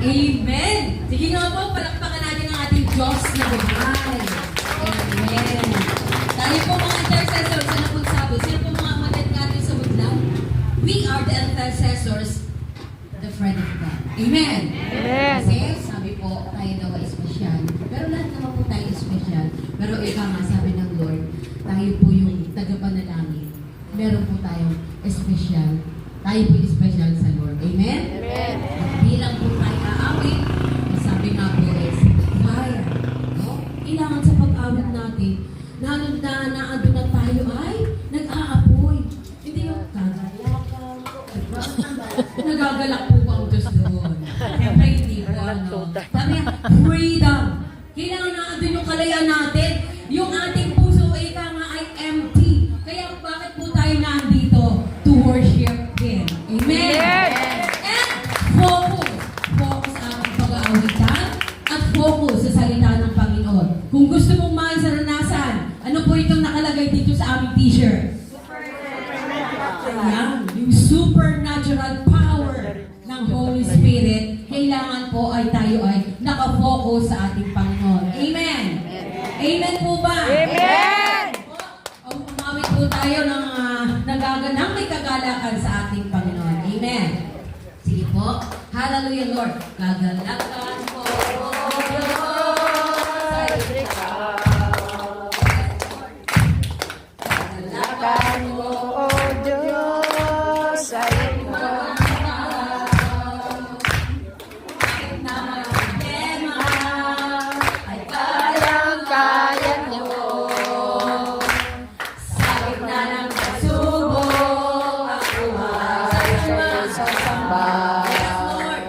Amen! Sige nga po, palakpakan natin ang ating Diyos na buhay. Amen! Tayo po mga intercessors na napagsabi, sino po mga magat natin sa mudlang? We are the intercessors, the friend of God. Amen! Amen. Kasi sabi po, tayo daw ay espesyal. Pero lahat naman po tayo espesyal. Pero ikaw nga, sabi ng Lord, tayo po yung tagapanalangin. Meron po tayong espesyal. Tayo po yung espesyal sa Lord. Amen? Amen. At bilang po tayo aawit, sabi nga po is fire. No? Kailangan sa pag-awit natin, naandun na tayo ay nag-aapoy. Hindi yung gagalakan. Nagagalak po ba ang Diyos doon? Siyempre hindi po. Ano? Sabi nga, freedom. Kailangan naandun yung kalayaan natin. Yung ating puso ay empty. Kaya bakit po tayo nandito? To worship Him. Amen? And focus. Focus sa ating pag-aawitan at focus sa salita ng Panginoon. Kung gusto mong maisaranasan, ano po itong nakalagay dito sa aming t-shirt? Ayan, yung supernatural power ng Holy Spirit, kailangan po ay tayo ay nakafocus sa ating Panginoon. Amen? Amen po ba? Amen! Umawit po tayo ng nagaganang may kagalakan sa ating Panginoon. Amen. Sige po. Hallelujah, Lord. Kagalakan po. Kagalakan mo, O Diyos, sa iyong Ay kayang-kaya niyo. sa gitna ng pagsubok, ako ay Sasamba. Yes, Lord.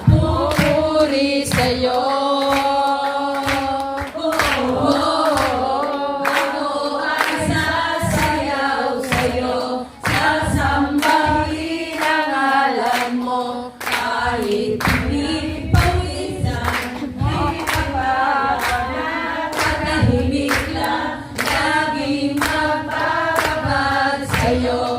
Pupuri sa'yo. Ako ay sasayaw sa'yo, sasambahin ang ngalan mo, kahit hindi pawisan, hindi pagpapanat, tahimik lang, laging magpapabad sa'yo.